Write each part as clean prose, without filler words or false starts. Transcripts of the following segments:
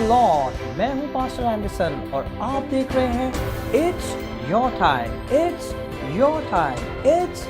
Lord. मैं हूं pastor Anderson और आप देख रहे हैं it's your time, it's your time, it's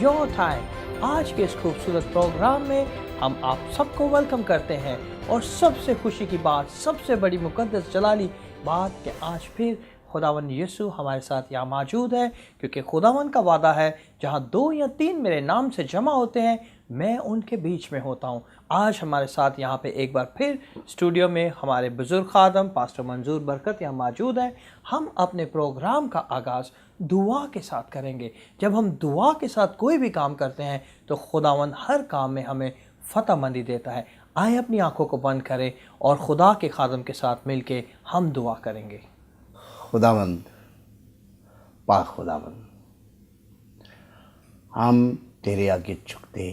your time. आज के इस खूबसूरत प्रोग्राम में हम आप सबको वेलकम करते हैं और सबसे खुशी की बात, सबसे बड़ी मुकद्दस जलाली बात कि आज फिर खुदावन यीशु हमारे साथ यहाँ मौजूद है, क्योंकि खुदावन का वादा है जहाँ 2 या 3 मेरे नाम से जमा होते हैं मैं उनके बीच में होता हूँ। आज हमारे साथ यहाँ पे एक बार फिर स्टूडियो में हमारे बुजुर्ग खादम पास्टर मंजूर बरकत यहाँ मौजूद हैं। हम अपने प्रोग्राम का आगाज़ दुआ के साथ करेंगे। जब हम दुआ के साथ कोई भी काम करते हैं तो खुदावन हर काम में हमें फ़तहमंदी देता है। आए अपनी आंखों को बंद करें और खुदा के खादम के साथ मिलके हम दुआ करेंगे। खुदावंद, पाक खुदावंद, हम तेरे आगे झुकते,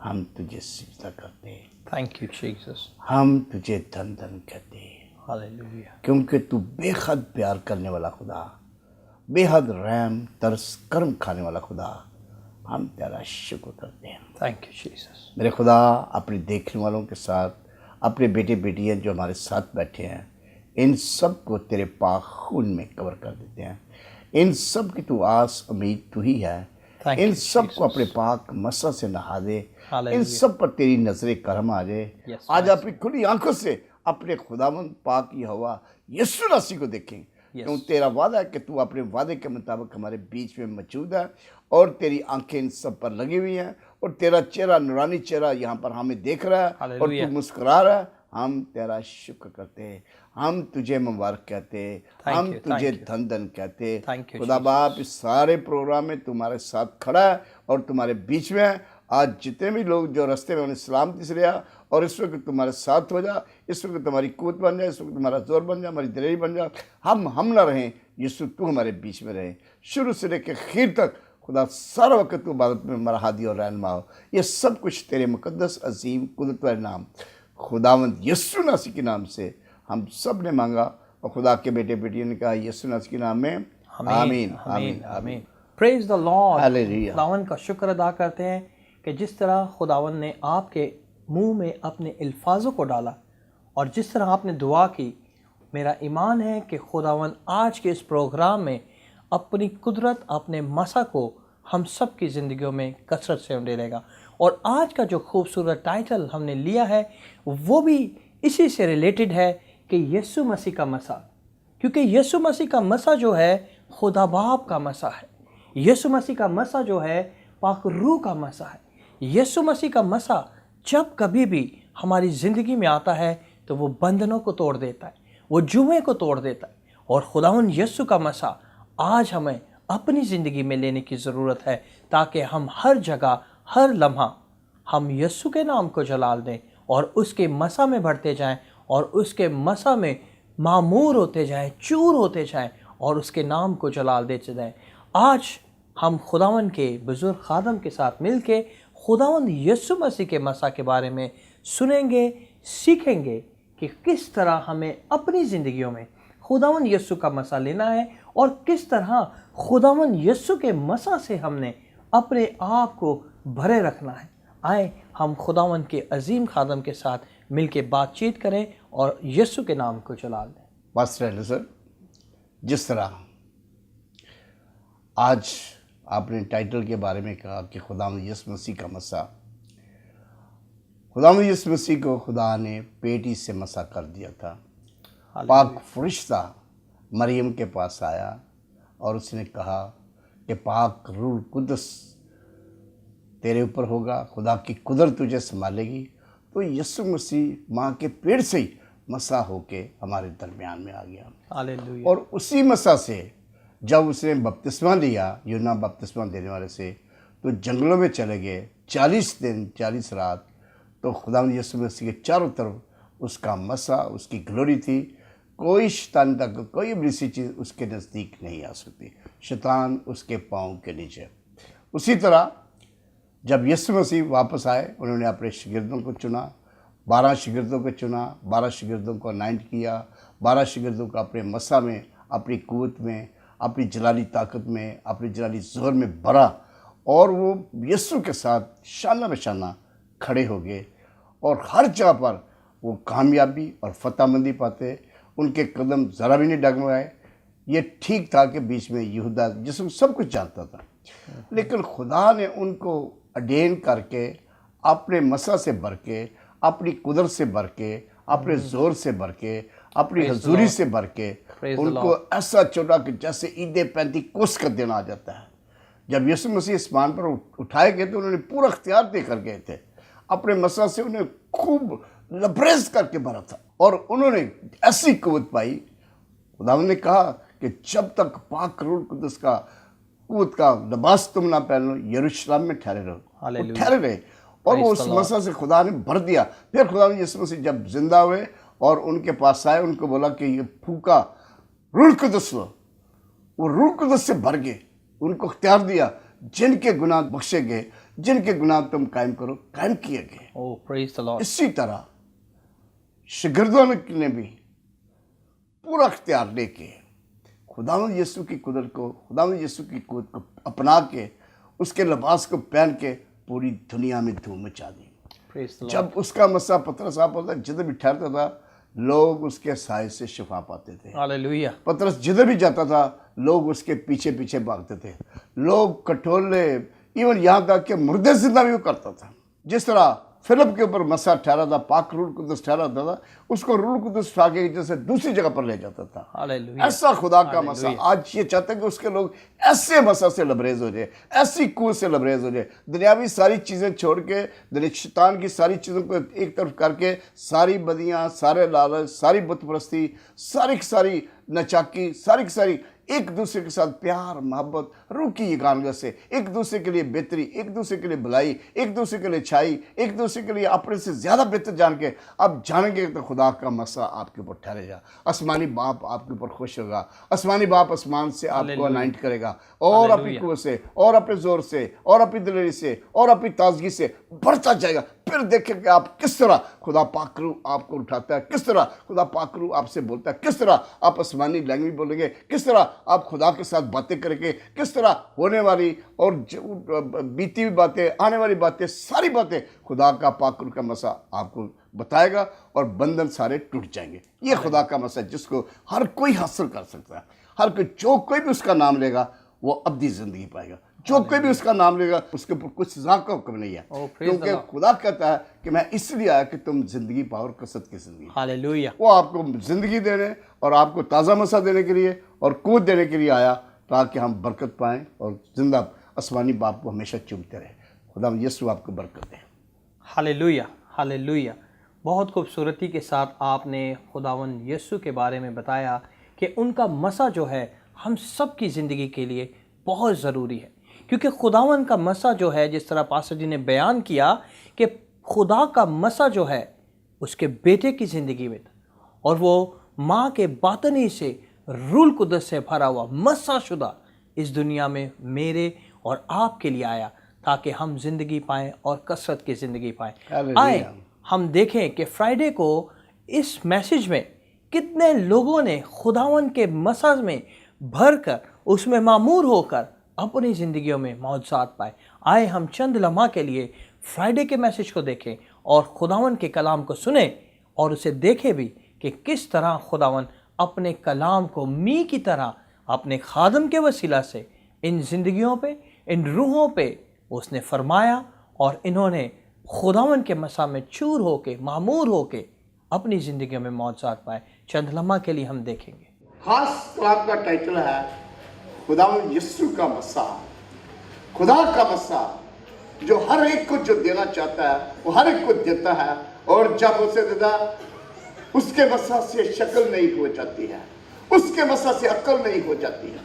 हम तुझे सिजदा करते। Thank you Jesus. हम तुझे धन धन कहते, हालेलुया, क्योंकि तू बेहद प्यार करने वाला खुदा, बेहद रहम तरस कर्म खाने वाला खुदा, हम तेरा शुक्र करते हैं। Thank you Jesus. मेरे खुदा, अपने देखने वालों के साथ, अपने बेटे बेटियां जो हमारे साथ बैठे हैं, इन सब को तेरे पाक खून में कवर कर देते हैं। इन सब की तू आस उम्मीद तू ही है। इन सब को अपने पाक मसा से नहा दे। इन सब पर तेरी नजर करम आ जाए। आज अपनी खुली आंखों से अपने खुदावंद पाक की हवा यीशु मसीह को देखें। क्योंकि तेरा वादा है कि तू अपने वादे के मुताबिक हमारे बीच में मौजूद है और तेरी आंखें इन सब पर लगी हुई हैं और तेरा चेहरा, नूरानी चेहरा यहाँ पर हमें देख रहा है और तू मुस्कुरा रहा है। हम तेरा शुक्र करते हैं, हम तुझे मुबारक कहते, हम तुझे धन धन कहते। खुदा बाप, इस सारे प्रोग्राम में तुम्हारे साथ खड़ा है और तुम्हारे बीच में है। आज जितने भी लोग जो रास्ते में उन्हें सलामती से लिया और इस वक्त तुम्हारे साथ हो जा, इस वक्त तुम्हारी कूद बन जाए, इस वक्त तुम्हारा जोर बन जाए, हमारी दिलेरी बन जाए। हम ना रहें, यीशु तू हमारे बीच में रहे, शुरू से लेकर आखिर तक। खुदा, सारा वक्त तू इबादत में हमारा हादी और रहनुमा हो। ये सब कुछ तेरे मुकद्दस अजीम कुदरत वाले नाम खुदावंद यीशु मसीह के नाम से हम सब ने मांगा और खुदा के बेटे बेटियों ने कहा यीशु मसीह के नाम में आमीन आमीन आमीन। Praise the Lord. हालेलुया। खुदावन का शुक्र अदा करते हैं कि जिस तरह खुदावन ने आपके मुंह में अपने अल्फाजों को डाला और जिस तरह आपने दुआ की, मेरा ईमान है कि खुदावन आज के इस प्रोग्राम में अपनी कुदरत, अपने मसा को हम सब की ज़िंदगियों में कसरत से उंडेलेगा। और आज का जो खूबसूरत टाइटल हमने लिया है वो भी इसी से रिलेटेड है कि यीशु मसीह का मसा, क्योंकि यीशु मसीह का मसा जो है खुदा बाप का मसा है। यीशु मसीह का मसा जो है पाक रूह का मसा है। यीशु मसीह का मसा जब कभी भी हमारी ज़िंदगी में आता है तो वो बंधनों को तोड़ देता है, वो जुए को तोड़ देता है। और खुदावन यीशु का मसा आज हमें अपनी ज़िंदगी में लेने की ज़रूरत है ताकि हम हर जगह, हर लम्हा हम यीशु के नाम को जलाल दें और उसके मसा में बढ़ते जाएं और उसके मसा में मामूर होते जाएं, चूर होते जाएं और उसके नाम को जलाल देते जाएं। आज हम खुदावन के बुजुर्ग खादम के साथ मिलके खुदावन यीशु मसीह के मसा के बारे में सुनेंगे, सीखेंगे कि किस तरह हमें अपनी ज़िंदगियों में खुदावन यीशु का मसा लेना है और किस तरह खुदावन यीशु के मसा से हमने अपने आप को भरे रखना है। आए हम खुदावन के अजीम खादम के साथ मिलके बातचीत करें और यीशु के नाम को जलाल दें। पास्टर एंडरसन, जिस तरह आज आपने टाइटल के बारे में कहा कि खुदावंद यीशु मसीह का मसा, खुदावंद यीशु मसीह को खुदा ने पेटी से मसा कर दिया था। पाक फरिश्ता मरियम के पास आया और उसने कहा कि पाक रूह कुदस तेरे ऊपर होगा, खुदा की कुदरत तुझे संभालेगी। तो यीशु मसीह माँ के पेट से ही मसा होके हमारे दरमियान में आ गया। हालेलुया। और उसी मसा से जब उसने बपतिस्मा लिया यूहन्ना बपतिस्मा देने वाले से, तो जंगलों में चले गए 40 दिन 40 रात। तो खुदा यीशु मसीह के चारों तरफ उसका मसा, उसकी ग्लोरी थी। कोई शैतान तक, कोई इब्लीसी चीज़ उसके नज़दीक नहीं आ सकती। शैतान उसके पाँव के नीचे। उसी तरह जब यीशु मसीह वापस आए, उन्होंने अपने शागिर्दों को चुना, 12 शागिर्दों को चुना, 12 शागिर्दों को अनाइंट किया, 12 शागिर्दों को अपने मसा में, अपनी कुव्वत में, अपनी जलाली ताकत में, अपनी जलाली जोर में भरा और वो यीशु के साथ शाना बशाना खड़े हो गए और हर जगह पर वो कामयाबी और फतहमंदी पाते, उनके कदम ज़रा भी नहीं डगमगाए। ये ठीक था कि बीच में यहूदा जिसको सब कुछ जानता था, लेकिन खुदा ने उनको अडेन करके अपने मसा से भर के, अपनी कुदरत से भर के, अपने ज़ोर से भर के, अपनी हजूरी से भर के उनको ऐसा चुना कि जैसे ईद पेंतीकोस्त का दिन आ जाता है। जब यीशु मसीह आसमान पर उठाए गए तो उन्होंने पूरा इख्तियार देकर गए थे। अपने मसा से उन्हें खूब लबरेज करके भरा था और उन्होंने ऐसी कुव्वत पाई। खुदावंद ने कहा कि जब तक पाक रूह कुदस का कुव्वत का लिबास तुम ना पहन लो, यरूशलेम में ठहरे रहो। वो ठहरे रहे और वो उस मसा से खुदा ने भर दिया। फिर खुदा ने यीशु मसीह जब जिंदा हुए और उनके पास आए, उनको बोला कि ये फूका रूह कुदस लो। वो रूह कुदस से भर गए, उनको इख्तियार दिया, जिनके गुनाह बख्शे गए, जिनके गुनाह तुम कायम करो, कायम किए गए। ओह प्रेज द लॉर्ड। इसी तरह शागिर्दों ने भी पूरा इख्तियार लेके खुदावंद यीशु की कुदरत को, खुदावंद यीशु की कुदरत को अपना के, उसके लिबास को पहन के पूरी दुनिया में धूम मचा दी। Praise the Lord. जब उसका मसा पतरस आप होता, जिधर भी ठहरता था लोग उसके साय से शिफा पाते थे। हालेलुया। पतरस जिधर भी जाता था लोग उसके पीछे पीछे भागते थे। लोग कटोले, इवन यहाँ तक कि मुर्दे जिंदा भी वो करता था। जिस तरह फिलिप के ऊपर मसा ठहरा था, पाक रूह कुदस ठहरा था, उसको रूह कुदस उठा के जैसे दूसरी जगह पर ले जाता था। हालेलुया। ऐसा खुदा का मसा आज ये चाहता है कि उसके लोग ऐसे मसा से लबरेज हो जाए, ऐसी कुएं से लबरेज हो जाए, दुनियावी सारी चीज़ें छोड़ के, शैतान की सारी चीज़ों को एक तरफ करके, सारी बदियाँ, सारे लालच, सारी बुतपरस्ती, सारी की सारी नचाकी, सारी की सारी एक दूसरे के साथ प्यार मोहब्बत रूह की यगानगत से, एक दूसरे के लिए बेहतरी, एक दूसरे के लिए भलाई, एक दूसरे के लिए अच्छाई, एक दूसरे के लिए अपने से ज़्यादा बेहतर जान के अब जानेंगे तो खुदा का मसा आपके ऊपर ठहरेगा। आसमानी बाप आपके ऊपर खुश होगा। आसमानी बाप आसमान से आपको अनाइंट करेगा और अपनी कुव्वत से और अपने ज़ोर से और अपनी दिलेरी से और अपनी ताजगी से बढ़ता जाएगा। फिर देखेंगे आप किस तरह खुदा पाक रूह आपको उठाता है, किस तरह खुदा पाक रूह आपसे बोलता है, किस तरह आप आसमानी लैंग्वेज बोलेंगे, किस तरह आप खुदा के साथ बातें करेंगे, किस तरह होने वाली और बीती हुई बातें, आने वाली बातें, सारी बातें खुदा का पाक रूह का मसा आपको बताएगा और बंधन सारे टूट जाएंगे। ये खुदा का मसा जिसको हर कोई हासिल कर सकता है। हर कोई, जो कोई भी उसका नाम लेगा वो अब्दी जिंदगी पाएगा। जो कोई भी उसका नाम लेगा उसके ऊपर कुछ सज़ा का हुक्म नहीं है, क्योंकि खुदा कहता है कि मैं इसलिए आया कि तुम जिंदगी पाओ और कसरत की जिंदगी। हालेलुया। वो आपको जिंदगी देने और आपको ताज़ा मसा देने के लिए और कुव्वत देने के लिए आया, ताकि हम बरकत पाएं और जिंदा आसमानी बाप को हमेशा चूमते रहे। खुदा यीशु आपको बरकत दे। हालेलुया। हालेलुया। बहुत खूबसूरती के साथ आपने खुदावंद यीशु के बारे में बताया कि उनका मसा जो है हम सब की ज़िंदगी के लिए बहुत ज़रूरी है, क्योंकि खुदावन का मसा जो है, जिस तरह पास्टर जी ने बयान किया कि खुदा का मसा जो है उसके बेटे की ज़िंदगी में था और वो माँ के बातनी से रूह कुदस से भरा हुआ मसा शुदा इस दुनिया में मेरे और आपके लिए आया, ताकि हम जिंदगी पाएं और कसरत की ज़िंदगी पाएं। आए हम देखें कि फ्राइडे को इस मैसेज में कितने लोगों ने खुदावन के मसा में भरकर उसमें मामूर होकर अपनी ज़िंदगियों में मौजज़ात पाए। आए हम चंद लम्हा के लिए फ्राइडे के मैसेज को देखें और खुदावन के कलाम को सुने और उसे देखें भी कि किस तरह खुदावन अपने कलाम को मी की तरह अपने खादम के वसीला से इन ज़िंदगियों पे, इन रूहों पे उसने फरमाया और इन्होंने खुदावन के मसा में चूर होके, मामूर होके अपनी ज़िंदगियों में मौजज़ात पाए। चंद लम्हा के लिए हम देखेंगे। खास कलाम का टाइटल है खुदावंद यीशु का मसा। खुदा का मसा जो हर एक को जो देना चाहता है वो हर एक को देता है, और जब उसे देता उसके मसा से शक्ल नहीं हो जाती है, उसके मसा से अक्ल नहीं हो जाती है।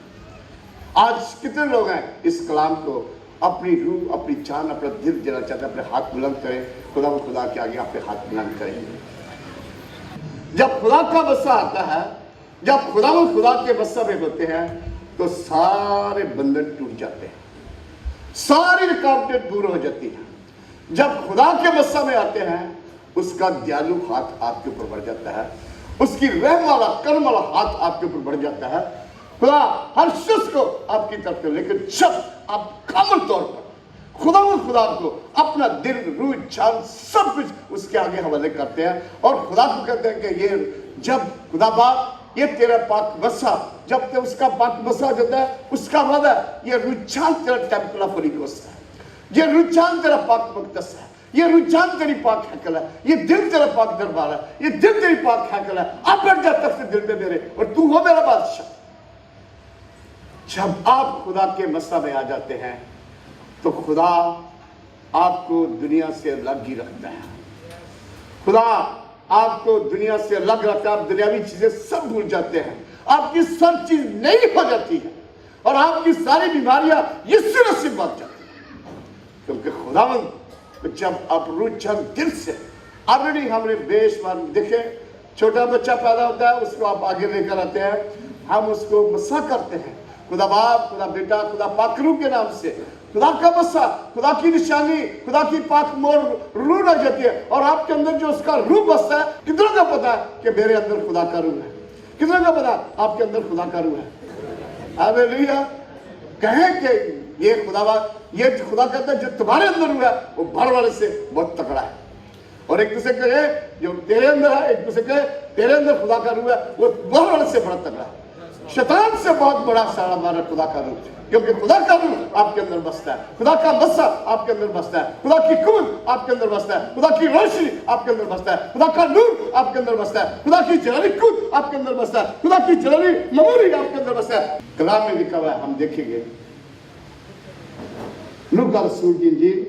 आज कितने लोग हैं इस कलाम को अपनी रूह, अपनी जान, अपना दिल देना चाहते हैं। अपने हाथ बुलंद करें, खुदा के आगे अपने हाथ बुलंद करें। जब खुदा का मसा आता है, जब खुदा के मसा में होते हैं तो सारे बंधन टूट जाते हैं, सारी रुकावटें दूर हो जाती हैं। जब खुदा के मसा में आते हैं उसका दयालु हाथ आपके ऊपर बढ़ जाता है, उसकी रहम वाला कर्म वाला हाथ आपके ऊपर बढ़ जाता है। खुदा हर शख्स को आपकी तरफ से, लेकिन जब आप कामल तौर पर खुदा को अपना दिल, रूह, जान सब कुछ उसके आगे हवाले करते हैं और खुदा को कहते हैं कि ये जब खुदा बाप ये तेरा पाक बसा, जब ते उसका पाक बसा जाता है उसका वादा ये रुझान तेरा टेम्पल ऑफ होली गोस्ट है, ये रुझान तेरा पाक मकदस है, ये रुझान तेरी पाक हैकल है, ये दिल तेरा पाक दरबार है, ये दिल तेरी पाक हैकल है। अब बैठ जा तब से दिल में मेरे और तू हो मेरा बादशाह। जब आप खुदा के मसा में आ जाते हैं तो खुदा आपको दुनिया से अलग ही रखता है। खुदा आपको दुनिया से अलग रखता है, आप दुनियावी चीजें सब भूल जाते हैं, आपकी सब चीज नई हो जाती है और आपकी सारी बीमारियां यीशु मसीह से भाग जाती है। क्योंकि खुदावंद जब आप रुझान दिल से ऑलरेडी हमने बेशुमार देखे, छोटा बच्चा पैदा होता है उसको आप आगे लेकर आते हैं, हम उसको मसा करते हैं, खुदा बाप, खुदा बेटा, खुदा पाकरू के नाम से खुदा का मसा, खुदा की निशानी, खुदा की पाक मोर रूह लग जाती है और आपके अंदर जो उसका रूह बसता है। कितनों का पता है कि मेरे अंदर खुदा का रूह है? कितनों का पता आपके अंदर खुदा का रूह है? हालेलुया। कहें कि ये ये खुदा कहता है जो तुम्हारे अंदर हुआ है वो बाहर वाले से बहुत तगड़ा है, और एक दूसरे कहे जो तेरे अंदर है, एक दूसरे कहे तेरे अंदर खुदा का रूह है वो बाहर वाले से बड़ा तगड़ा है। शैतान से बहुत बड़ा सारा हमारा खुदा का रूह, क्योंकि खुदा का रूह आपके अंदर बसता है, खुदा का मसा आपके अंदर बसता है, खुदा की कुवत आपके अंदर बसता है, खुदा की रोशनी आपके अंदर बसता है, खुदा का नूर आपके अंदर बसता है, खुदा की जलाली कुवत आपके अंदर बसता है, खुदा की जलाली मेमोरी आपके अंदर बसता है। कलाम में लिखा हुआ है, हम देखेंगे लूका रसूल की इंजील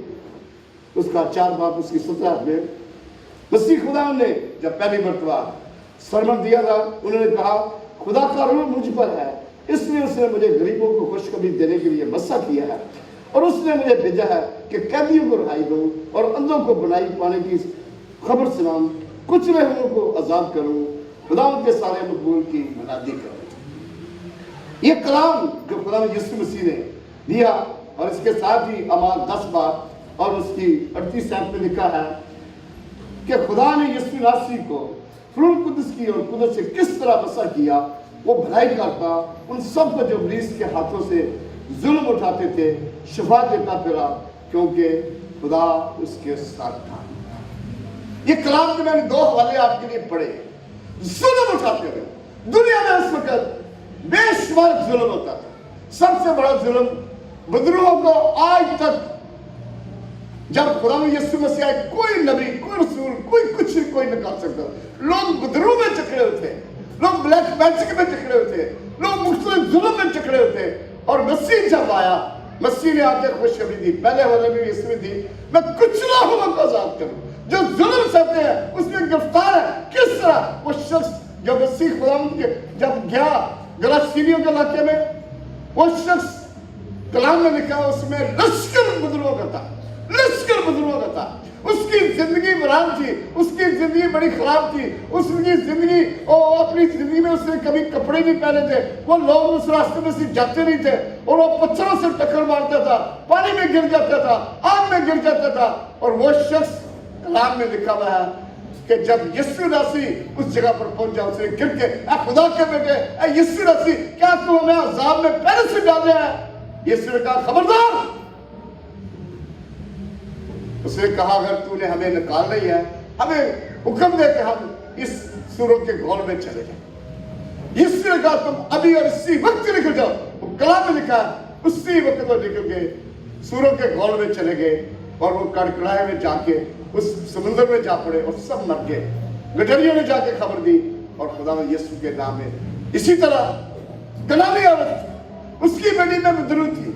उसका 4 बाब उसकी 17 में मसीह खुदा ने जब पहली मरतबा सरमन दिया था, उन्होंने कहा खुदा का रूह मुझ पर है, इसलिए उसने मुझे गरीबों को खुशखबरी देने के लिए मसा किया है और उसने मुझे भेजा है कि कैदियों को रिहाई दूं और अंधों को बनाई पाने की खबर सुनाऊं, कुचले हुओं को आजाद करूं, खुदा के सारे मकबूल की मनादी करूं। ये कलाम जो खुदा यीशु मसीह ने दिया और इसके साथ ही अमाल 10 बार और उसकी 38 आयत में लिखा है कि खुदा ने यीशु नासरी को फुल कुदस की और कुदस से किस तरह मसा किया, वो भलाई करता उन सब को जो इब्लीस के हाथों से जुल्म उठाते थे, शिफा देता फिरा, क्योंकि खुदा उसके साथ था। ये कलाम के मैंने 2 हवाले आपके लिए पढ़े। जुल्म उठाते हुए दुनिया में उस वक्त बेशुमार जुल्म होता था, सबसे बड़ा जुल्म बदरूहों को आज तक जब खुदा में यीशु मसीह आए, कोई नबी, कोई रसूल, कोई कुछ कोई नहीं कर सकता। लोग बदरू में चकरे हुए थे, लोग ब्लैक मैजिक में चकरे हुए थे, लोग मुख्तलिफ जुल्म में चकरे हुए थे, और मसीह जब आया, मसीह ने आके खुशखबरी दी, पहले वाले में यीशु ने दी, मैं कुचला हुआ को आजाद करूं। जो जुल्म सहते हैं उसमें गिरफ्तार है। किस तरह वो शख्स जब मसीह खुदा के जब गया गलातियों के इलाके में, वो शख्स कलाम में लिखा उसमें लश्कर बदरुओं का था, लश्कर बदरुओं का था। उसकी जिंदगी बरान थी, उसकी जिंदगी बड़ी खराब थी, उसकी जिंदगी और अपनी जिंदगी में उसने कभी कपड़े नहीं पहने थे, वो लोग उस रास्ते में से जाते नहीं थे और वो पत्थरों से टक्कर मारता था, पानी में गिर जाता था, आग में गिर जाता था। और वो शख्स कलाम में लिखा हुआ है कि जब यीशु नासरी उस जगह पर पहुंचा, उसने गिर के खुदा के बेटे यीशु नासरी, क्या तू हमें अजाब में पहले से डाल रहा है? यीशु ने कहा खबरदार। उसने कहा अगर तूने हमें निकाल नहीं है, हमें हुक्म दे के हम इस सूरों के घोल में चले जाए। यीशु ने कहा तुम अभी और इसी वक्त निकल जाओ। वो कलाम में लिखा उसी वक्त वो निकल गए, सूरों के घोल में चले गए और वो कड़कड़ाए में जाके उस समुद्र में जा पड़े और सब मर गए। गठरियों ने जाके खबर दी और खुदा ने यीशु के नाम में। इसी तरह कनानी औरत, उसकी बेटी में बदरू थी,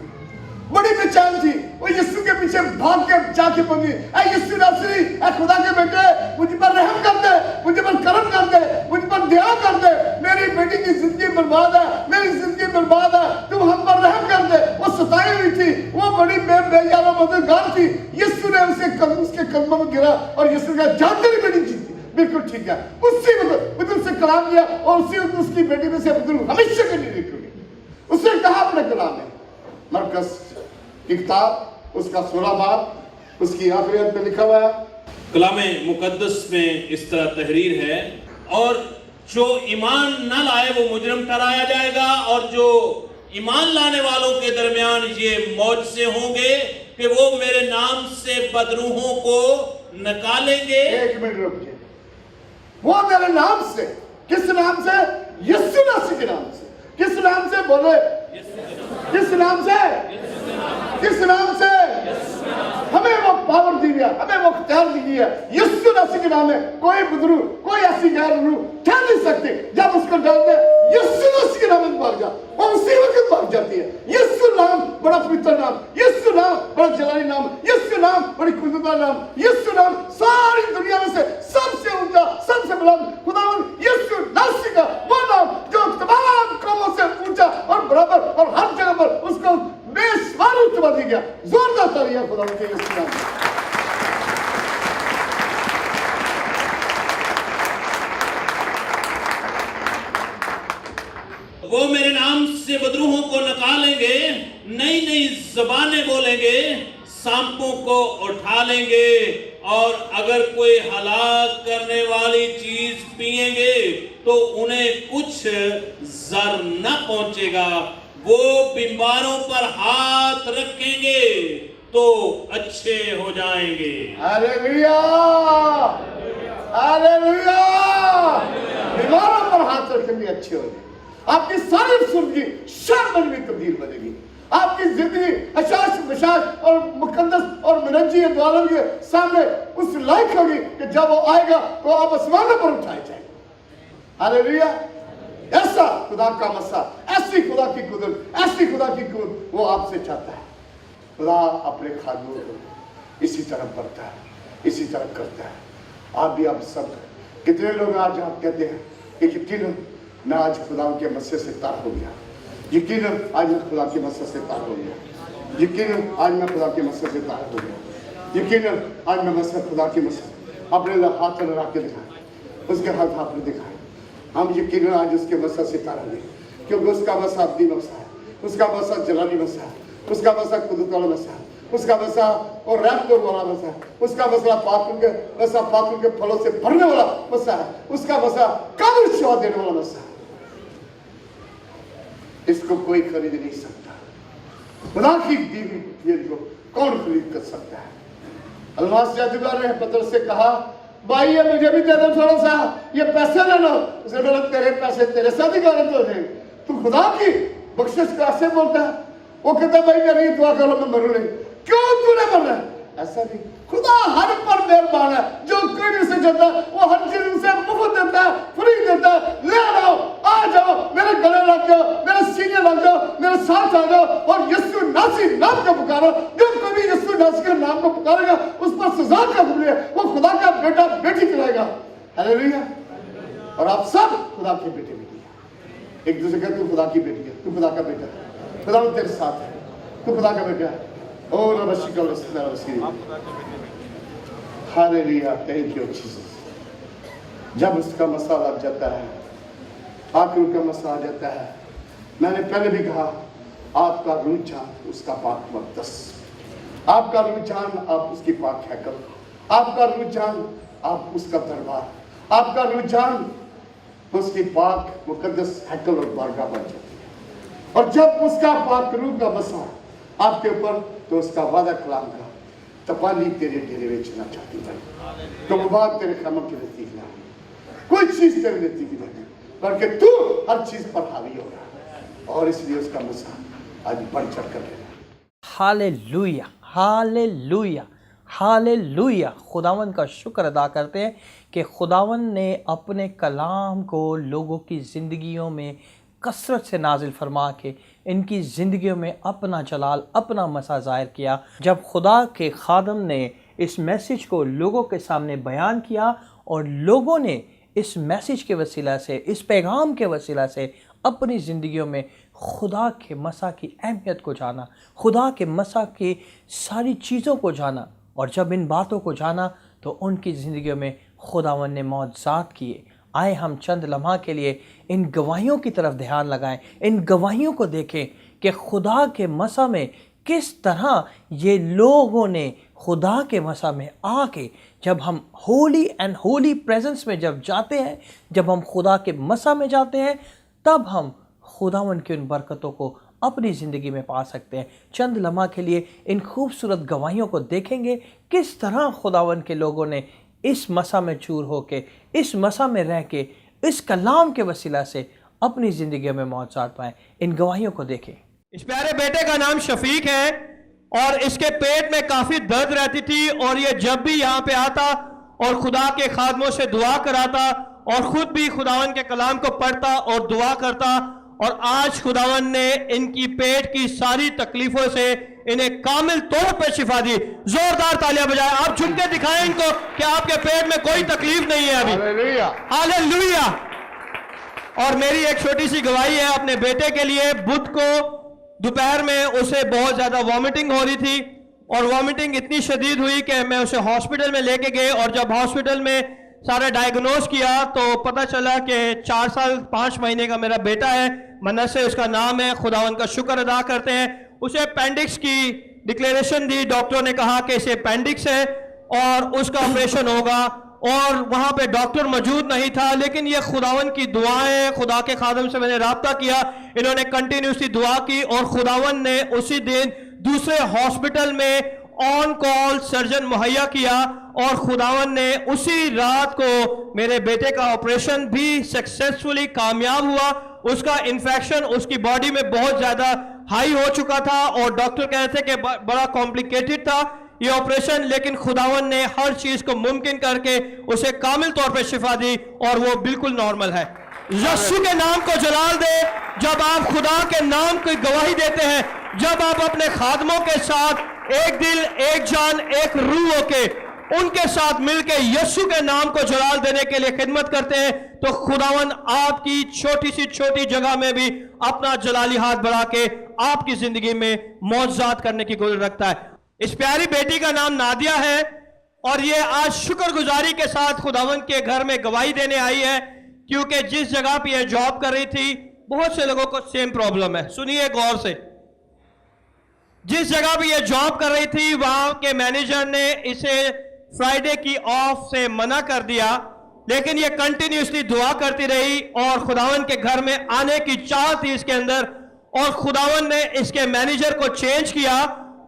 बड़ी बेचैन थी, वो यीशु के पीछे भाग के जाके पहुंची, यीशु नासरी, खुदा के बेटे मुझ पर रहम कर दे, मुझ पर करम कर दे, मुझ पर दया कर दे, मेरी बेटी की जिंदगी बर्बाद है, मेरी जिंदगी बर्बाद है, तुम हम पर रहम कर दे। वो सताई हुई थी, वो बड़ी बेयारा मददगार थी। यीशु ने उसके कदमों में गिरा और यीशु ने कहा जा तेरी बेटी जीती, बिल्कुल ठीक है। उसी वक्त से कलाम दिया और उसी वक्त उसकी बेटी में से हमेशा के लिए निकली। उसने कहा अपने कलाम में, मरकस की किताब उसका 16 बाब उसकी आखिरी में लिखा हुआ है, कलामे मुकद्दस में इस तरह तहरीर है, और जो ईमान न लाए वो मुजरम ठहराया जाएगा और जो ईमान लाने वालों के दरमियान ये मौज से होंगे कि वो मेरे नाम से बदरूहों को निकालेंगे। एक मिनट रुकिए। वो मेरे नाम से, किस नाम से? यीशु मसीह के नाम से। किस नाम से? बोले किस नाम से? किस नाम से? हमें वो पावर दी है, हमें वो अख्तियार दी है। यीशु मसीह के नाम में कोई बुजुर्ग, कोई ऐसी गैर रूह ठहर नहीं सकती। जब उसको डालते यीशु मसीह के नाम में भाग जा, वो उसी वक्त भाग जाती है। यीशु नाम बड़ा पवित्र नाम, यीशु नाम बड़ा जलाली नाम, यीशु नाम बड़ी खुशबूदार नाम, यीशु नाम सारी दुनिया में से सबसे ऊंचा, सबसे बुलंद खुदावंद यीशु मसीह का वो नाम जो तमाम कामों से ऊंचा और बराबर और हर जगह पर उसको बेशुमार रुतबा दिया गया। जोरदार तालियां खुदावंद के यीशु नाम। वो मेरे नाम से बदरूहों को निकालेंगे, नई नई जबानें बोलेंगे, सांपों को उठा लेंगे, और अगर कोई हलाक करने वाली चीज पिएंगे तो उन्हें कुछ जर न पहुंचेगा। वो बीमारों पर हाथ रखेंगे तो अच्छे हो जाएंगे। Hallelujah, hallelujah. बीमारों पर हाथ रखेंगे, अच्छे हो जाएंगे। आपकी सारी जिंदगी शर्म में तब्दील बनेगी। आपकी जिंदगी अशाश विशाश और मुकद्दस और मुनज्जी द्वारा के सामने उस लायक होगी कि जब वो आएगा तो आप आसमानों पर उठाए जाएंगे। हालेलुया। ऐसा खुदा का मसा, ऐसी खुदा की कुदरत, ऐसी खुदा की कुदरत वो आपसे चाहता है। खुदा अपने खादमों को इसी तरह बढ़ता है, इसी तरह करता है। आप भी, आप सब कितने लोग आज आप कहते हैं कि यकीनन मैं आज खुदा के मस्से से तार हो गया, यकीनन आज मैं खुदा के मस्से से तार हो गया, यकीनन आज मैं खुदा के मस्से से तार हो गया, यकीनन आज मैं मस्से खुदा के मस्से अपने हाथ लगा के दिखाए, उसके हाथ आपने दिखाए। हम यकीनन आज उसके मस्सा से तारेंगे, क्योंकि उसका मस्सा अपनी मस्सा है, उसका मस्सा जलाली मस्सा है, उसका मस्सा कुदरत वाला मस्सा है, उसका मस्सा और रहमत वाला मस्सा है, उसका मस्सा पापों के फलों से भरने वाला मस्सा है, उसका मस्सा काबिल शिफा देने वाला मस्सा है। इसको कोई खरीद नहीं सकता। खुदा की दी हुई चीज को कौन खरीद कर सकता है? अलमास जादूगर ने पतरस से कहा, भाई ये मुझे भी दे दो थोड़ा सा, ये पैसे ले लो। उसने बोला तेरे पैसे तेरे साथ ही गलत हो जाएंगे, तू खुदा की बख्शिश कैसे बोलता है? वो कहता भाई मेरी दुआ करो मैं मरूं नहीं। क्यों तूने मरना है? ऐसा नहीं, खुदा हर पर मेहरबान है। जो कोई भी उसे चाहता है वो हर चीज उसे मुफ्त देता है, फ्री देता है। ले आओ, आ जाओ, मेरे गले लग जाओ, मेरे सीने लग जाओ, मेरे साथ आ जाओ और यीशु नासी नाम को पुकारो। जब कभी यीशु नासी के नाम को पुकारेगा उस पर सजा का हुक्म है, वो खुदा का बेटा बेटी कहलाएगा। हालेलुया। और आप सब खुदा के बेटे बेटी हैं। एक दूसरे का तू खुदा की बेटी है, तू खुदा का बेटा है, खुदा तेरे साथ है, तू खुदा का बेटा है। और हालेलुया, थैंक यू जीसस। जब उसका मसा लग जाता है, आखिर का मसा आ जाता है, मैंने पहले भी कहा आपका रुझान उसका पाक मक़दस, आपका रुझान आप उसकी पाक हैकल, आपका रुझान आप उसका दरबार, आपका रुझान उसकी पाक मुकद्दस हैकल और बारगाह बन जाती है। और जब उसका पाक रूह का बसा आपके ऊपर तो उसका वादा कलाम का तपाली तेरे डेरे में चलना चाहती है, तो मुबारक तेरे खैमों की नजदीक ना, कोई चीज तेरे नजदीक नहीं, बल्कि तू हर चीज पर हावी होगा। और इसलिए उसका मसा आज बढ़ चढ़ कर लेना। Hallelujah, hallelujah, hallelujah. खुदावन का शुक्र अदा करते हैं कि खुदावन ने अपने कलाम को लोगों की ज़िंदगियों में कसरत से नाजिल फरमा के इनकी ज़िंदगियों में अपना जलाल, अपना मसा ज़ाहिर किया। जब खुदा के खादम ने इस मैसेज को लोगों के सामने बयान किया और लोगों ने इस मैसेज के वसीला से, इस पैगाम के वसीला से अपनी ज़िंदगियों में खुदा के मसा की अहमियत को जाना, खुदा के मसा की सारी चीज़ों को जाना, और जब इन बातों को जाना तो उनकी ज़िंदगियों में खुदावन ने मौजज़ात किए। आए हम चंद लम्हा के लिए इन गवाहियों की तरफ ध्यान लगाएं, इन गवाहियों को देखें कि खुदा के मसा में किस तरह ये लोगों ने खुदा के मसा में आके, जब हम होली एंड होली प्रेजेंस में जब जाते हैं, जब हम खुदा के मसा में जाते हैं, तब हम खुदावन की उन बरकतों को अपनी ज़िंदगी में पा सकते हैं। चंद लम्हा के लिए इन खूबसूरत गवाहियों को देखेंगे, किस तरह खुदावन के लोगों ने इस मसा में चूर होके, इस मसा में रह के, इस कलाम के वसीला से अपनी ज़िंदगी में मौजज़ात पाएँ। इन गवाहियों को देखें। इस प्यारे बेटे का नाम शफीक है और इसके पेट में काफ़ी दर्द रहती थी और ये जब भी यहाँ पे आता और खुदा के खादमों से दुआ कराता और ख़ुद भी खुदावन के कलाम को पढ़ता और दुआ करता, और आज खुदावन ने इनकी पेट की सारी तकलीफ़ों से इन्हें कामिल तौर पर शिफा दी। जोरदार तालियां बजाएं। आप झुक के दिखाएं इनको कि आपके पेट में कोई तकलीफ नहीं है अभी। हालेलुया। और मेरी एक छोटी सी गवाही है अपने बेटे के लिए। बुध को दोपहर में उसे बहुत ज़्यादा वॉमिटिंग हो रही थी और वॉमिटिंग इतनी शदीद हुई कि मैं उसे हॉस्पिटल में लेके गए, और जब हॉस्पिटल में सारा डायग्नोज किया तो पता चला कि 4 साल 5 महीने का मेरा बेटा है, मनस से उसका नाम है। खुदावन का शुक्र अदा करते हैं। उसे अपेंडिक्स की डिक्लेरेशन दी, डॉक्टरों ने कहा कि इसे अपेंडिक्स है और उसका ऑपरेशन होगा, और वहाँ पे डॉक्टर मौजूद नहीं था। लेकिन ये खुदावन की दुआएं, खुदा के खादम से मैंने राब्ता किया, इन्होंने कंटिन्यूसली दुआ की और खुदावन ने उसी दिन दूसरे हॉस्पिटल में ऑन कॉल सर्जन मुहैया किया, और खुदावन ने उसी रात को मेरे बेटे का ऑपरेशन भी सक्सेसफुली कामयाब हुआ। उसका इन्फेक्शन उसकी बॉडी में बहुत ज़्यादा हाई हो चुका था और डॉक्टर कह रहे थे कि बड़ा कॉम्प्लिकेटेड था ये ऑपरेशन, लेकिन खुदावन ने हर चीज़ को मुमकिन करके उसे कामिल तौर पे शिफा दी और वो बिल्कुल नॉर्मल है। यीशु के नाम को जलाल दे। जब आप खुदा के नाम की गवाही देते हैं, जब आप अपने खादमों के साथ एक दिल, एक जान, एक रूह होके उनके साथ मिलके यीशु के नाम को जलाल देने के लिए खिदमत करते हैं, तो खुदावन आपकी छोटी सी छोटी जगह में भी अपना जलाली हाथ बढ़ा के आपकी जिंदगी में मौजज़ात करने की गुल रखता है। इस प्यारी बेटी का नाम नादिया है और ये आज शुक्रगुजारी के साथ खुदावन के घर में गवाही देने आई है, क्योंकि जिस जगह पे ये जॉब कर रही थी, बहुत से लोगों को सेम प्रॉब्लम है। सुनिए गौर से। जिस जगह पे ये जॉब कर रही थी, वहां के मैनेजर ने इसे फ्राइडे की ऑफ से मना कर दिया, लेकिन ये कंटिन्यूसली दुआ करती रही और खुदावन के घर में आने की चाह थी इसके अंदर, और खुदावन ने इसके मैनेजर को चेंज किया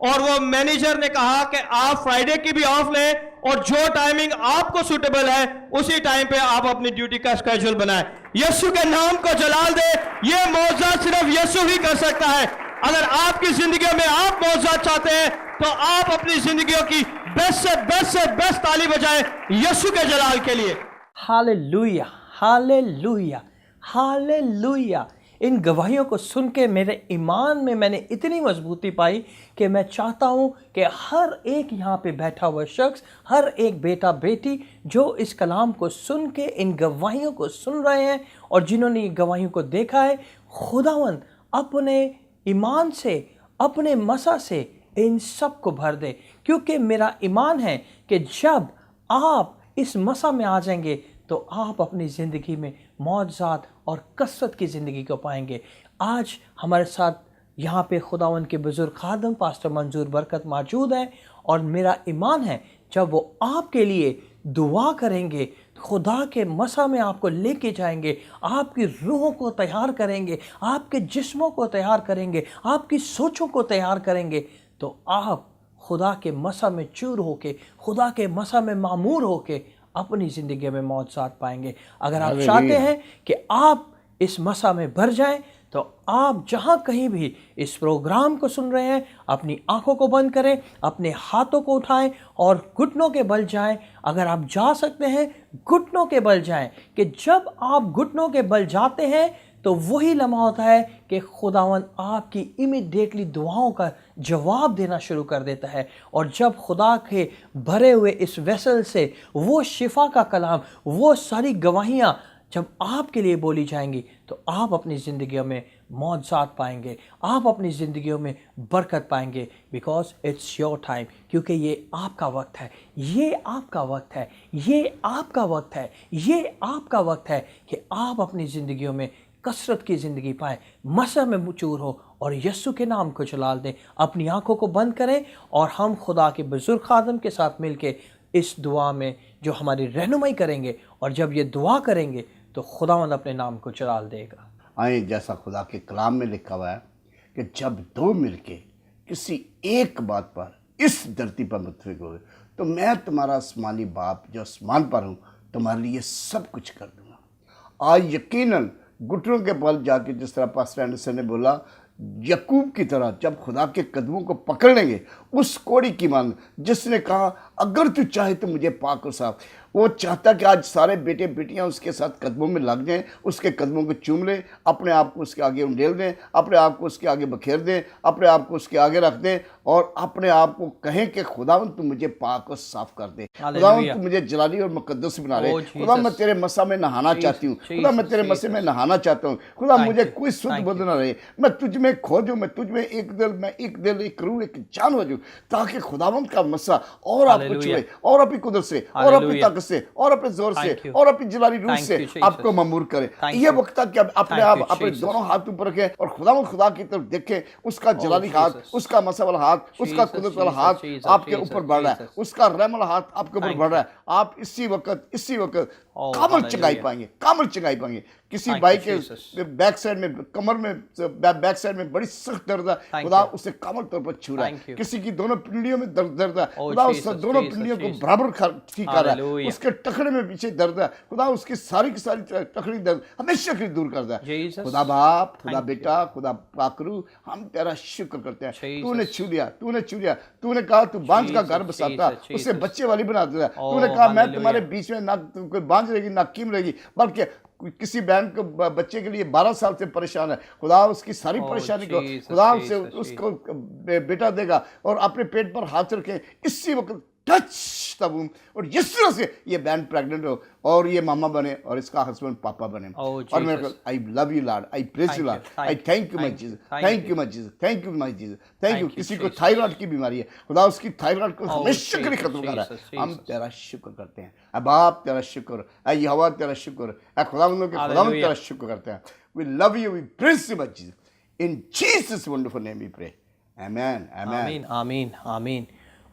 और वो मैनेजर ने कहा कि आप फ्राइडे की भी ऑफ लें और जो टाइमिंग आपको सूटेबल है उसी टाइम पे आप अपनी ड्यूटी का स्केड्यूल बनाएं। यीशु के नाम को जलाल दे। ये मौजज़ा सिर्फ यीशु ही कर सकता है। अगर आपकी जिंदगी में आप मौजज़ा चाहते हैं तो आप अपनी जिंदगियों की बेस्ट से बेस्ट ताली बजाएं यीशु के जलाल के लिए। Hallelujah, hallelujah, hallelujah. इन गवाहियों को सुन के मेरे ईमान में मैंने इतनी मजबूती पाई कि मैं चाहता हूँ कि हर एक यहाँ पे बैठा हुआ शख्स, हर एक बेटा बेटी जो इस कलाम को सुन के इन गवाहियों को सुन रहे हैं और जिन्होंने इन गवाहियों को देखा है, खुदावन अपने ईमान से, अपने मसा से इन सब को भर दे। क्योंकि मेरा ईमान है कि जब आप इस मसा में आ जाएंगे तो आप अपनी ज़िंदगी में मौजज़ात और कसरत की ज़िंदगी को पाएंगे। आज हमारे साथ यहाँ पे खुदावन के बुज़ुर्ग खादम पास्टर मंजूर बरकत मौजूद हैं और मेरा ईमान है जब वो आपके लिए दुआ करेंगे, खुदा के मसा में आपको लेके जाएंगे, आपकी रूहों को तैयार करेंगे, आपके जिस्मों को तैयार करेंगे, आपकी सोचों को तैयार करेंगे, तो आप खुदा के मसा में चूर होके, खुदा के मसा में मामूर होके अपनी ज़िंदगी में मौजज़ात पाएंगे। अगर आप चाहते हैं कि आप इस मसा में भर जाएं, तो आप जहां कहीं भी इस प्रोग्राम को सुन रहे हैं, अपनी आंखों को बंद करें, अपने हाथों को उठाएं और घुटनों के बल जाएं। अगर आप जा सकते हैं, घुटनों के बल जाएं, कि जब आप घुटनों के बल जाते हैं तो वही लम्हा होता है कि खुदावन आपकी इमीडिएटली दुआओं का जवाब देना शुरू कर देता है। और जब खुदा के भरे हुए इस वेसल से वो शिफा का कलाम, वो सारी गवाहियाँ जब आपके लिए बोली जाएंगी, तो आप अपनी ज़िंदगियों में मौजज़ात पाएंगे, आप अपनी ज़िंदगियों में बरकत पाएंगे। बिकॉज इट्स योर टाइम, क्योंकि ये आपका वक्त है, ये आपका वक्त है, ये आपका वक्त है, ये आपका वक्त है कि आप अपनी ज़िंदगियों में कसरत की ज़िंदगी पाएँ, मसा में मुचूर हो और यीशु के नाम को जलाल दें। अपनी आंखों को बंद करें और हम खुदा के बुजुर्ग खादम के साथ मिलके इस दुआ में जो हमारी रहनुमाई करेंगे, और जब ये दुआ करेंगे तो खुदावंद अपने नाम को जलाल देगा। आए, जैसा खुदा के कलाम में लिखा हुआ है कि जब दो मिलके किसी एक बात पर इस धरती पर मुत्तफिक हो गए तो मैं तुम्हारा आसमानी बाप जो आसमान पर हूँ तुम्हारे लिए सब कुछ कर दूंगा। आज यकीनन घुटनों के बल जाके, जिस तरह पास्टर एंडरसन ने बोला, यकूब की तरह जब खुदा के कदमों को पकड़ लेंगे, उस कोड़ी की मान जिसने कहा अगर तू चाहे तो मुझे पाक और साफ, वो चाहता कि आज सारे बेटे बेटियां उसके साथ कदमों में लग जाएं, उसके कदमों को चूम लें, अपने आप को उसके आगे उंडेल दें, अपने आप को उसके आगे बखेर दें, अपने आप को उसके आगे रख दें और अपने आप को कहें कि खुदावंद तू मुझे पाक और साफ कर दे, खुदावंद तू मुझे जलाली और मुकद्दस बना ले, खुदा मैं तेरे मसा में नहाना चाहती हूँ, खुदा मैं तेरे मसे में नहाना चाहता हूँ, खुदा मुझे कोई शुद्ध बुद्ध ना रहे, मैं तुझ में खो जाऊँ, मैं तुझ में एक दिल एक रूह एक जान हो जाऊँ, ताकि खुदावंद का मसा और आपको छुए और अपनी कुदरत से और अपनी ताकत से और अपने जोर से और अपनी जलाली रूह से आपको ममूर करे। ये वक्त था कि अपने आप अपने दोनों हाथ ऊपर रखें और खुदा की तरफ देखें, उसका जलाली हाथ, उसका मसा वाला हाथ, उसका कुदरत वाला हाथ आपके ऊपर बढ़ रहा है, उसका रहम वाला हाथ आपके ऊपर बढ़ रहा है। आप इसी वक्त कामल चंगाई पाएंगे। किसी भाई के बैक साइड में, कमर में, बैक साइड में बड़ी सख्त दर्द है, खुदा उसे कामल तौर पर छू रहा है। किसी की दोनों पिंडियों में दर्द है, खुदा उस दोनों पिंडियों को बराबर ठीक कर रहा है। उसके टखने में पीछे दर्द है, खुदा उसकी सारी की सारी टखनी दर्द हमेशा के लिए दूर कर रहा है। खुदा बाप, खुदा बेटा, खुदा पाकरू, हम तेरा शुक्र करते हैं। तूने छू लिया, तूने कहा तू बांझ का घर बसाता, उसे बच्चे वाली बना देता। तूने कहा मैं तुम्हारे बीच में ना कोई बांझ रहेगी ना कीम रहेगी, बल्कि किसी बहन को बच्चे के लिए 12 साल से परेशान है, खुदा उसकी सारी परेशानी को खुदा उसे उसको बेटा देगा और अपने पेट पर हाथ रखे इसी वक्त टच तब और जिस तरह से ये बहन प्रेग्नेंट हो और ये मामा बने और इसका हस्बैंड पापा बने। और मेरे I love you Lord, I praise you Lord, I thank you my Jesus, thank you my Jesus, thank you my Jesus, thank you. किसी को थायराइड की बीमारी है, खुदा उसकी थायराइड को हमेशा के लिए खत्म कर रहा है। हम तेरा शुक्र करते हैं, अब बाप तेरा शुक्र, ऐ यहोवा तेरा शुक्र, ऐ खुदावंद के खुदावंद तेरा शुक्र करते हैं। We love you, we praise you my Jesus, in Jesus wonderful name we pray, आमीन आमीन आमीन आमीन।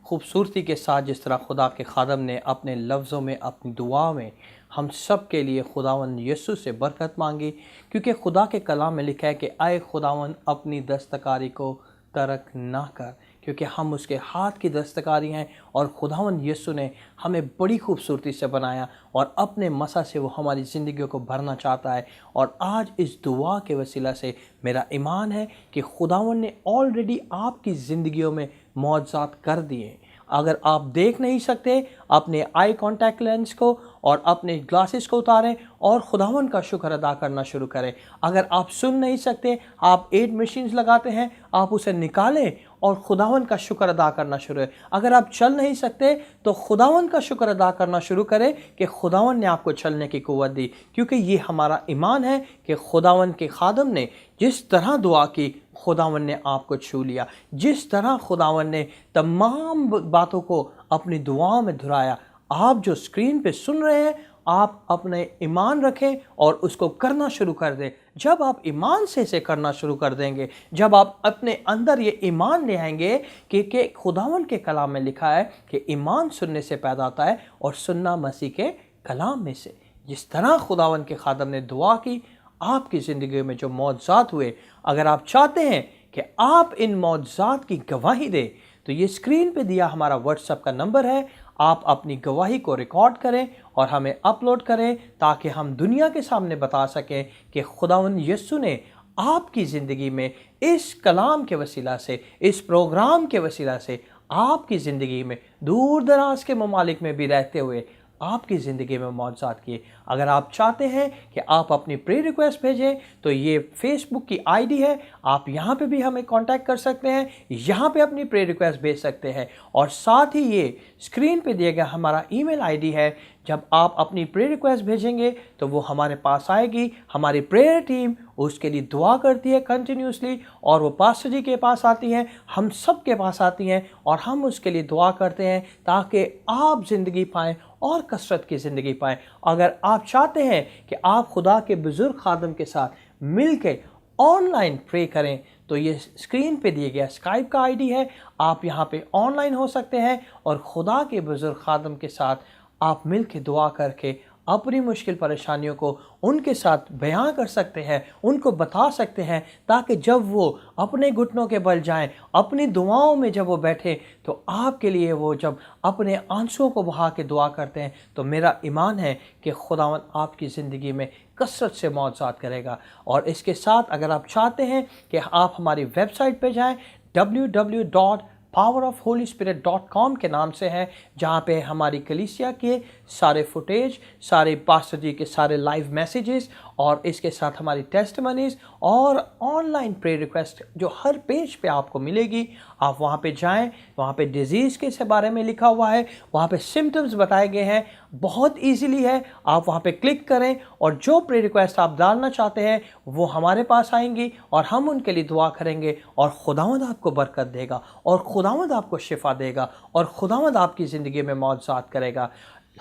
खूबसूरती के साथ जिस तरह खुदा के खादम ने अपने लफ्ज़ों में, अपनी दुआ में हम सब के लिए खुदावंद यीशु से बरकत मांगी, क्योंकि खुदा के कलाम में लिखा है कि आए खुदावंद अपनी दस्तकारी को तर्क ना कर, क्योंकि हम उसके हाथ की दस्तकारी हैं और खुदावंद यीशु ने हमें बड़ी खूबसूरती से बनाया और अपने मसा से वो हमारी ज़िंदगियों को भरना चाहता है। और आज इस दुआ के वसीला से मेरा ईमान है कि खुदावंद ने ऑलरेडी आपकी ज़िंदगियों में मौजज़ात कर दिए। अगर आप देख नहीं सकते, अपने आई कांटेक्ट लेंस को और अपने ग्लासेस को उतारें और खुदावंद का शुक्र अदा करना शुरू करें। अगर आप सुन नहीं सकते, आप 8 मशीन्स लगाते हैं, आप उसे निकालें और खुदावंद का शुक्र अदा करना शुरू करें। अगर आप चल नहीं सकते तो खुदावंद का शुक्र अदा करना शुरू करें कि खुदावंद ने आपको चलने की कुव्वत दी, क्योंकि ये हमारा ईमान है कि खुदावंद के खादम ने जिस तरह दुआ की, खुदावंद ने आपको छू लिया। जिस तरह खुदावंद ने तमाम बातों को अपनी दुआओं में दोहराया, आप जो स्क्रीन पे सुन रहे हैं, आप अपने ईमान रखें और उसको करना शुरू कर दें। जब आप ईमान से इसे करना शुरू कर देंगे, जब आप अपने अंदर ये ईमान ले आएंगे कि खुदावंद के कलाम में लिखा है कि ईमान सुनने से पैदा होता है और सुनना मसीह के कलाम में से। जिस तरह खुदावंद के खादम ने दुआ की, आपकी ज़िंदगी में जो मौजज़ात हुए, अगर आप चाहते हैं कि आप इन मौजज़ात की गवाही दें तो ये स्क्रीन पे दिया हमारा व्हाट्सएप का नंबर है। आप अपनी गवाही को रिकॉर्ड करें और हमें अपलोड करें, ताकि हम दुनिया के सामने बता सकें कि खुदावंद यीशु ने आपकी ज़िंदगी में इस कलाम के वसीला से, इस प्रोग्राम के वसीला से आपकी ज़िंदगी में, दूर दराज के ममालिक में भी रहते हुए आपकी ज़िंदगी में मौजज़ात किए। अगर आप चाहते हैं कि आप अपनी प्रे रिक्वेस्ट भेजें तो ये फेसबुक की आईडी है, आप यहाँ पे भी हमें कांटेक्ट कर सकते हैं, यहाँ पे अपनी प्रे रिक्वेस्ट भेज सकते हैं। और साथ ही ये स्क्रीन पे दिया गया हमारा ईमेल आईडी है। जब आप अपनी प्रे रिक्वेस्ट भेजेंगे तो वो हमारे पास आएगी, हमारी प्रेयर टीम उसके लिए दुआ करती है कंटिन्यूसली, और वो पास्टर जी के पास आती हैं, हम सब के पास आती हैं और हम उसके लिए दुआ करते हैं ताकि आप ज़िंदगी पाएँ और कसरत की ज़िंदगी पाएँ। अगर आप चाहते हैं कि आप खुदा के बुज़ुर्ग खादम के साथ मिल के ऑनलाइन प्रे करें तो ये स्क्रीन पे दिए गया स्काइप का आईडी है, आप यहाँ पे ऑनलाइन हो सकते हैं और खुदा के बुज़ुर्ग खादम के साथ आप मिल के दुआ करके अपनी मुश्किल परेशानियों को उनके साथ बयां कर सकते हैं, उनको बता सकते हैं, ताकि जब वो अपने घुटनों के बल जाएं, अपनी दुआओं में जब वो बैठे तो आपके लिए वो जब अपने आंसुओं को बहा के दुआ करते हैं तो मेरा ईमान है कि खुदावंद आपकी ज़िंदगी में कसरत से मौजज़ात करेगा। और इसके साथ अगर आप चाहते हैं कि आप हमारी वेबसाइट पे जाएं, www.powerofholyspirit.com के नाम से है, जहाँ पे हमारी कलीसिया के सारे फुटेज, सारे पास्टर जी के सारे लाइव मैसेजेस और इसके साथ हमारी टेस्टिमनीज और ऑनलाइन प्रे रिक्वेस्ट जो हर पेज पे आपको मिलेगी। आप वहाँ पे जाएं, वहाँ पे डिजीज़ के बारे में लिखा हुआ है, वहाँ पे सिम्टम्स बताए गए हैं, बहुत इजीली है। आप वहाँ पे क्लिक करें और जो प्रे रिक्वेस्ट आप डालना चाहते हैं वो हमारे पास आएंगी और हम उनके लिए दुआ करेंगे और खुदावंद आपको बरकत देगा और खुदावंद आपको शिफा देगा और खुदावंद आपकी ज़िंदगी में मौजज़ात करेगा।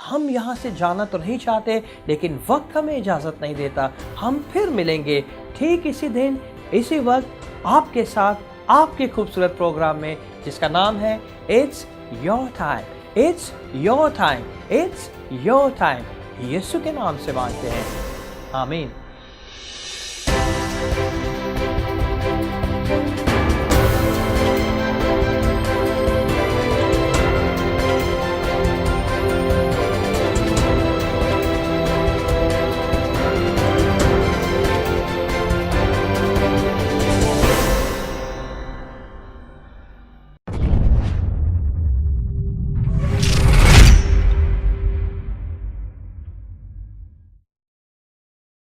हम यहाँ से जाना तो नहीं चाहते, लेकिन वक्त हमें इजाज़त नहीं देता। हम फिर मिलेंगे ठीक इसी दिन इसी वक्त आपके साथ आपके खूबसूरत प्रोग्राम में, जिसका नाम है it's your time, it's your time, it's your time. यीशु के नाम से मांगते हैं, आमीन।